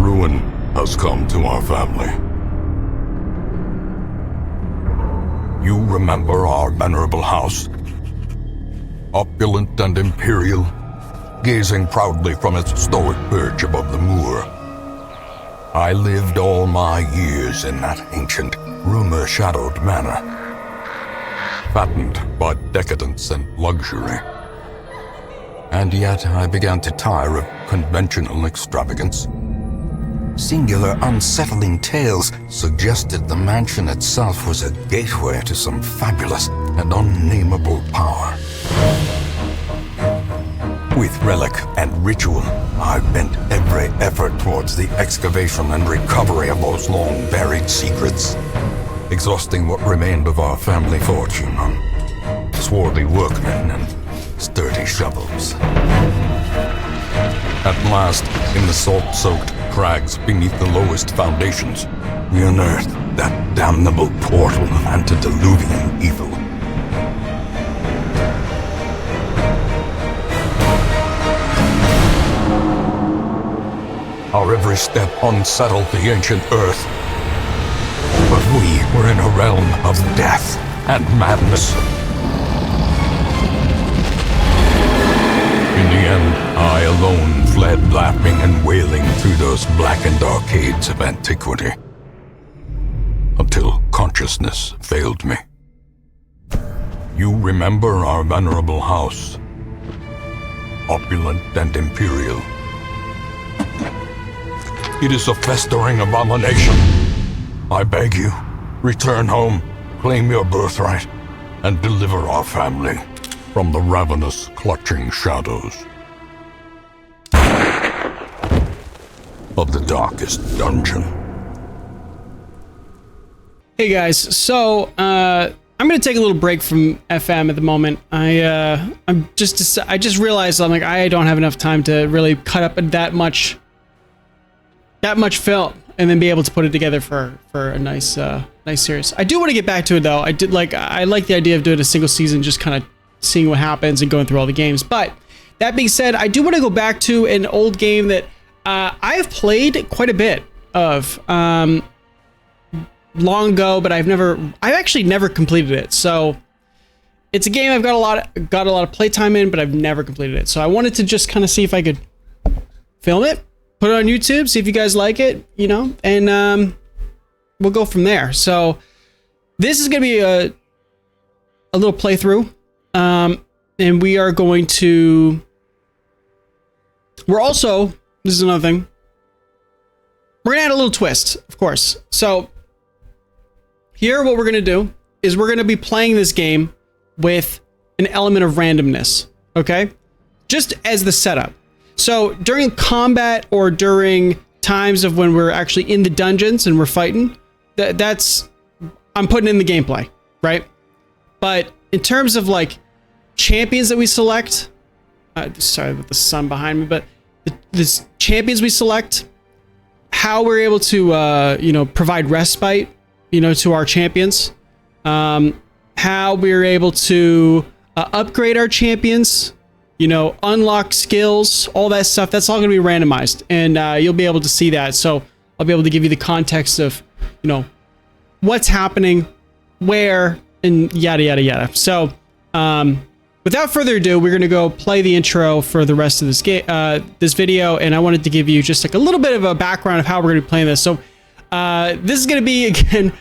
ruin has come to our family. You remember our venerable house? Opulent and imperial, gazing proudly from its stoic perch above the moor. I lived all my years in that ancient, rumor-shadowed manor, fattened by decadence and luxury. And yet I began to tire of conventional extravagance. Singular, unsettling tales suggested the mansion itself was a gateway to some fabulous and unnameable power. With relic and ritual, I bent every effort towards the excavation and recovery of those long-buried secrets, exhausting what remained of our family fortune on swarthy workmen and sturdy shovels. At last, in the salt-soaked crags beneath the lowest foundations, we unearthed that damnable portal antediluvian evil. Our every step unsettled the ancient earth. But we were in a realm of death and madness. In the end, I alone fled laughing and wailing through those blackened arcades of antiquity, until consciousness failed me. You remember our venerable house, opulent and imperial. It is a festering abomination. I beg you, return home, claim your birthright, and deliver our family from the ravenous, clutching shadows of the darkest dungeon. Hey guys, so I'm gonna take a little break from FM at the moment. I just realized I don't have enough time to really cut up that much film and then be able to put it together for a nice series. I do want to get back to it though. I like the idea of doing a single season, just kind of seeing what happens and going through all the games. But that being said, I do want to go back to an old game that I have played quite a bit of long ago, but I've actually never completed it. So it's a game I've got a lot of playtime in, but I've never completed it. So I wanted to just kind of see if I could film it, put it on YouTube, see if you guys like it, and we'll go from there. So this is going to be a little playthrough, and we are going to... This is another thing. We're going to add a little twist, of course. So here, what we're going to do is we're going to be playing this game with an element of randomness, okay? Just as the setup. So during combat or during times of when we're actually in the dungeons and we're fighting, that's I'm putting in the gameplay, right? But in terms of like champions that we select, sorry about the sun behind me, but the champions we select, how we're able to provide respite, to our champions, how we're able to upgrade our champions, unlock skills, all that stuff. That's all going to be randomized, and you'll be able to see that. So I'll be able to give you the context of, what's happening, where, and yada, yada, yada. So without further ado, we're going to go play the intro for the rest of this this video, and I wanted to give you just like a little bit of a background of how we're going to be playing this. So this is going to be, again,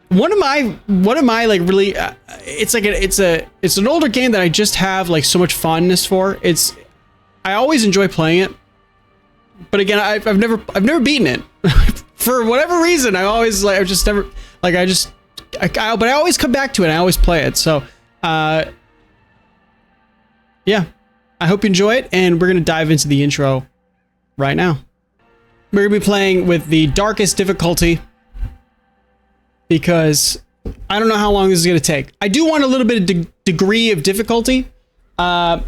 one of my like really it's an older game that I just have like so much fondness for. I always enjoy playing it, but again, I've never beaten it for whatever reason. I always but I always come back to it and I always play it. So yeah, I hope you enjoy it, and we're gonna dive into the intro right now. We're gonna be playing with the darkest difficulty, because I don't know how long this is going to take. I do want a little bit of degree of difficulty. So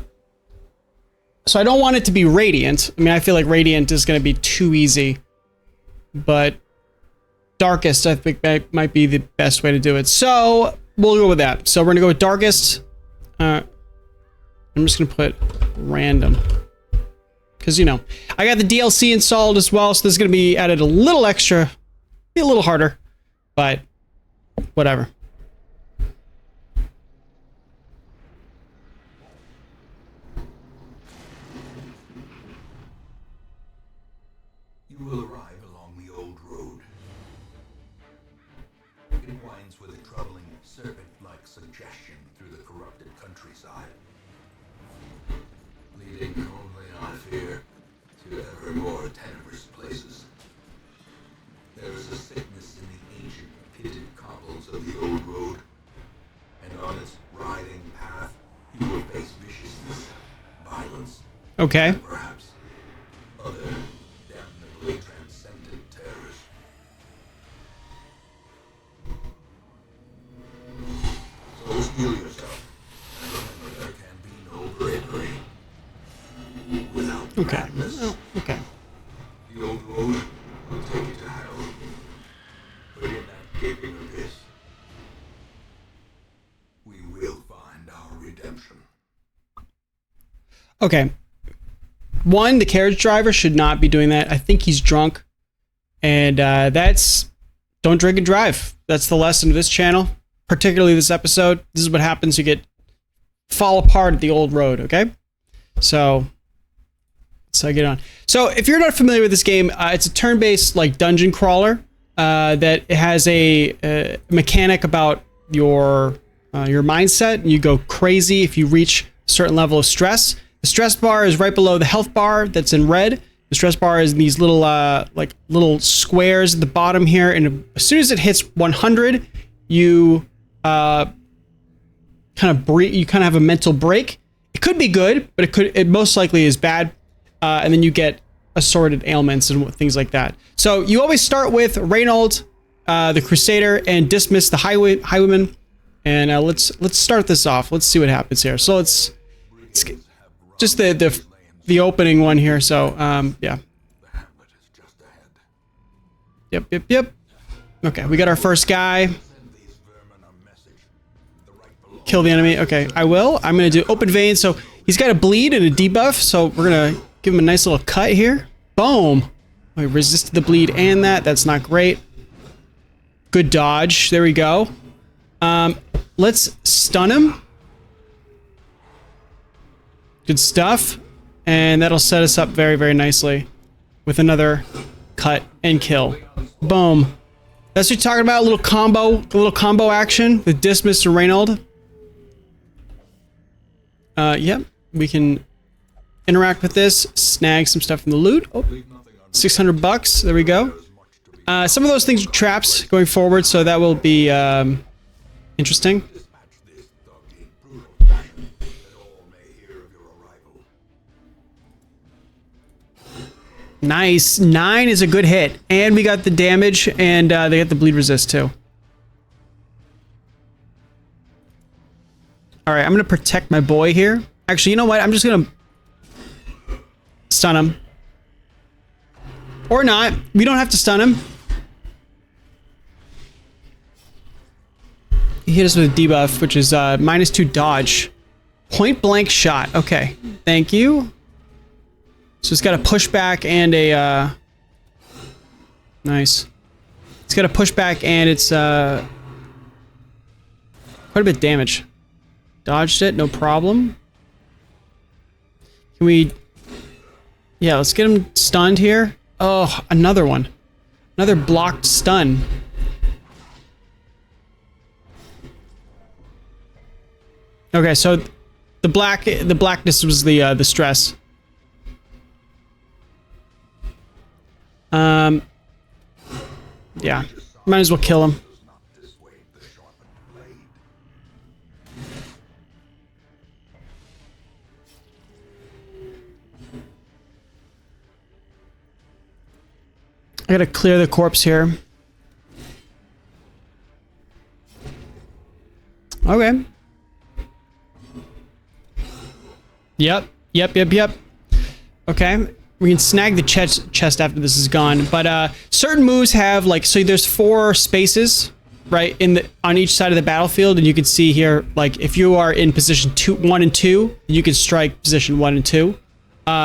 I don't want it to be radiant. I mean, I feel like radiant is going to be too easy. But darkest, I think that might be the best way to do it. So we'll go with that. So we're going to go with darkest. I'm just going to put random. because, you know, I got the DLC installed as well, so this is going to be added a little extra, be a little harder, but whatever. You will arrive along the old road. It winds with a troubling serpent-like suggestion through the corrupted countryside, leading only, I fear, to ever more tenebrous places. There is a sickness in the ancient pitted cobbles of the old road, and on its writhing path you will face viciousness, violence, Okay. and perhaps other damnably transcendent terrors. So steel yourself, and remember there can be no bravery without madness. Oh, okay. The old road will take you to hell, but in that gaping abyss, we will find our redemption. Okay. One, the carriage driver should not be doing that. I think he's drunk. And that's, don't drink and drive. That's the lesson of this channel, particularly this episode. This is what happens. You fall apart at the old road, okay? So get on. So if you're not familiar with this game, it's a turn-based like dungeon crawler that has a mechanic about your mindset. You go crazy if you reach a certain level of stress. The stress bar is right below the health bar that's in red. The stress bar is these little like little squares at the bottom here, and as soon as it hits 100, you kind of have a mental break. It could be good, but it most likely is bad. And then you get assorted ailments and things like that. So you always start with Reynold, the Crusader, and dismiss the Highwayman. And let's start this off. Let's see what happens here. So let's get just the opening one here. So yeah. The hamlet is just ahead. Yep. Okay, we got our first guy. Send these vermin a message. The right below. Kill the enemy. Okay, I will. I'm gonna do open vein. So he's got a bleed and a debuff. So we're gonna give him a nice little cut here. Boom. We resisted the bleed and that. That's not great. Good dodge. There we go. Let's stun him. Good stuff. And that'll set us up very, very nicely with another cut and kill. Boom. That's what you're talking about. A little combo action with Dismiss and Reynold. Yep. We can interact with this, snag some stuff from the loot. Oh, $600. There we go. Some of those things are traps going forward, so that will be interesting. Nice. 9 is a good hit. And we got the damage, and they got the bleed resist too. Alright, I'm going to protect my boy here. Actually, you know what? I'm just going to stun him. Or not. We don't have to stun him. He hit us with a debuff, which is -2 dodge. Point blank shot. Okay. Thank you. So it's got a pushback and a nice. It's got a pushback and it's quite a bit of damage. Dodged it, no problem. Can we? Yeah, let's get him stunned here. Oh, another one. Another blocked stun. Okay, so the blackness was the stress. Yeah, might as well kill him. I gotta clear the corpse here. Okay. Yep. Okay. We can snag the chest after this is gone, but certain moves have like, so there's 4 spaces, right, on each side of the battlefield, and you can see here, like, if you are in position 1 and 2, you can strike position 1 and 2.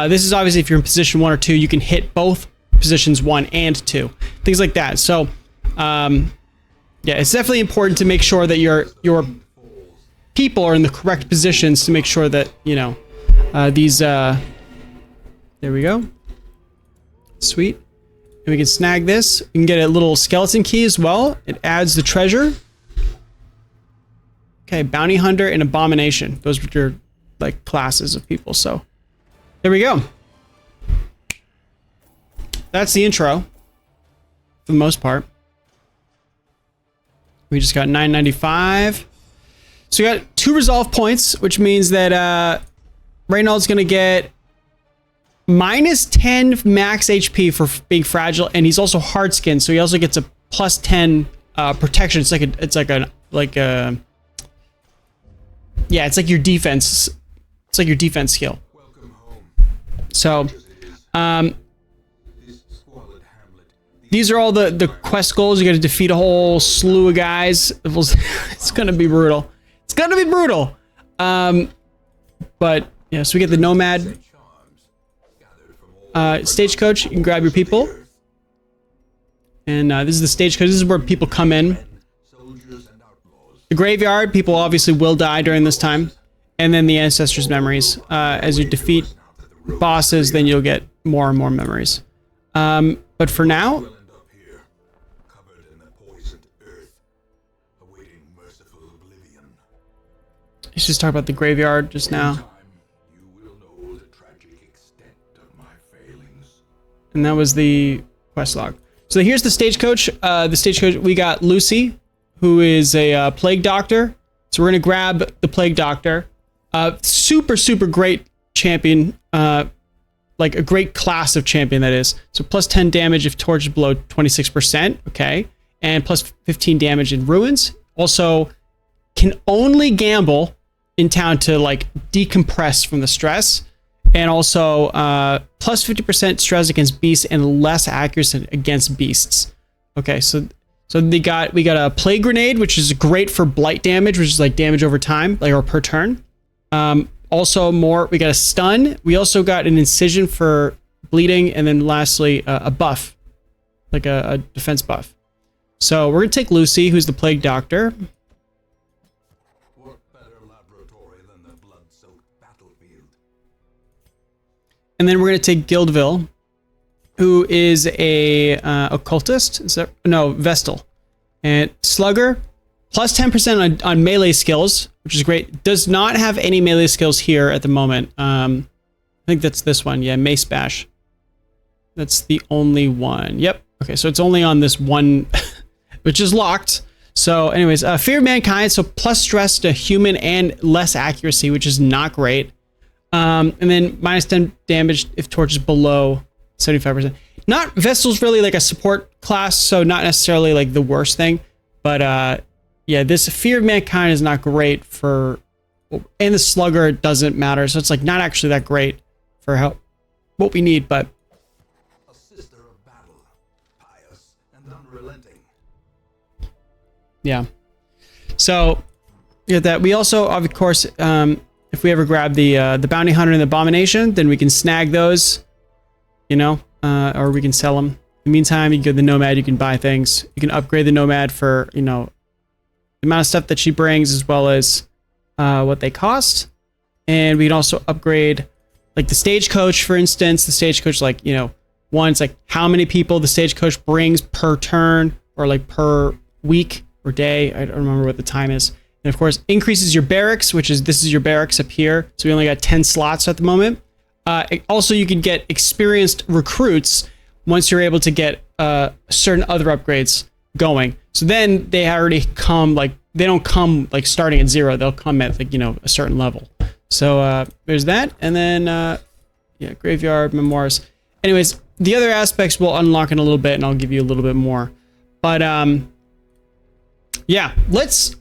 This is obviously if you're in position 1 or 2, you can hit both positions 1 and 2, things like that. So, yeah, it's definitely important to make sure that your people are in the correct positions to make sure that, you know, these, there we go. Sweet. And we can snag this. We can get a little skeleton key as well. It adds the treasure. Okay, bounty hunter and abomination. Those were your, like, classes of people. So there we go. That's the intro for the most part. We just got 995. So we got 2 resolve points, which means that Reynald's gonna get -10 max HP for being fragile, and he's also hard skinned, so he also gets a +10 protection. It's like your defense. It's like your defense skill. So, these are all the quest goals. You got to defeat a whole slew of guys. It's gonna be brutal. It's gonna be brutal. But yeah, so we get the nomad. Stagecoach, you can grab your people. And this is the stagecoach. This is where people come in. The graveyard, people obviously will die during this time. And then the ancestors' memories. As you defeat bosses, then you'll get more and more memories. But for now, let's just talk about the graveyard just now. And that was the quest log. So here's the stagecoach. The stagecoach, we got Lucy, who is a plague doctor. So we're gonna grab the plague doctor. Super, super great champion. Like a great class of champion, that is. So +10 damage if torches below 26%, okay. And +15 damage in ruins. Also, can only gamble in town to like decompress from the stress. And also, +50% stress against beasts and less accuracy against beasts. Okay, so we got a plague grenade, which is great for blight damage, which is like damage over time, like or per turn. Also we got a stun. We also got an incision for bleeding, and then lastly a buff, like a defense buff. So we're gonna take Lucy, who's the plague doctor. And then we're going to take Guildville, who is a occultist. Is that no Vestal, and Slugger, +10% on melee skills, which is great. Does not have any melee skills here at the moment. I think that's this one. Yeah, Mace Bash. That's the only one. Yep. Okay, so it's only on this one, which is locked. So, anyways, Fear of Mankind. So plus stress to human and less accuracy, which is not great. And then -10 damage if torch is below 75%. Not Vestal's really like a support class, so not necessarily like the worst thing. But yeah, this Fear of Mankind is not great for, and the Slugger doesn't matter, so it's like not actually that great for help what we need. But a sister of battle, pious and unrelenting. Yeah. So yeah, that we also of course. If we ever grab the bounty hunter and the abomination, then we can snag those, you know, or we can sell them. In the meantime, you can go to the nomad, you can buy things. You can upgrade the nomad for, you know, the amount of stuff that she brings as well as what they cost. And we can also upgrade like the stagecoach, for instance. The stagecoach, like, you know, one's like how many people the stagecoach brings per turn or like per week or day. I don't remember what the time is. And of course, increases your barracks, which is, this is your barracks up here. So we only got 10 slots at the moment. Also, you can get experienced recruits once you're able to get certain other upgrades going. So then they already come, like, they don't come like starting at 0. They'll come at like, you know, a certain level. So there's that. And then, yeah, graveyard, memoirs. Anyways, the other aspects we'll unlock in a little bit and I'll give you a little bit more. But yeah, let's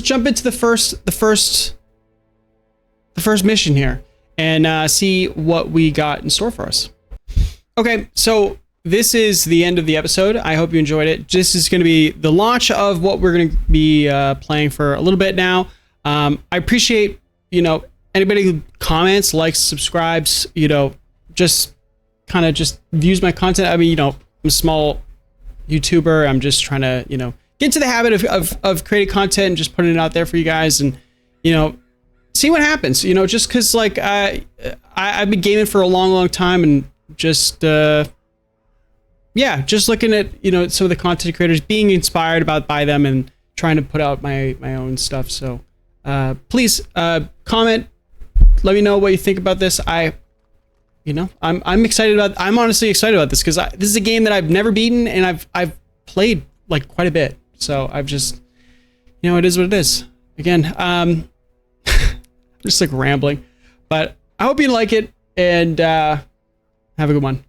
jump into the first mission here and see what we got in store for us. Okay, so this is the end of the episode. I hope you enjoyed it. This is going to be the launch of what we're going to be playing for a little bit now. I appreciate, you know, anybody who comments, likes, subscribes, you know, just kind of just views my content. I mean, you know, I'm a small YouTuber. I'm just trying to, you know, get into the habit of creating content and just putting it out there for you guys, and, you know, see what happens, you know, just because, like, I've been gaming for a long time, and just, yeah, just looking at, you know, some of the content creators, being inspired by them, and trying to put out my own stuff. So please comment, let me know what you think about this. You know, I'm excited about, I'm honestly excited about this, because this is a game that I've never beaten, and I've played like quite a bit. So I've just, you know, it is what it is. Again, I'm just like rambling, but I hope you like it, and have a good one.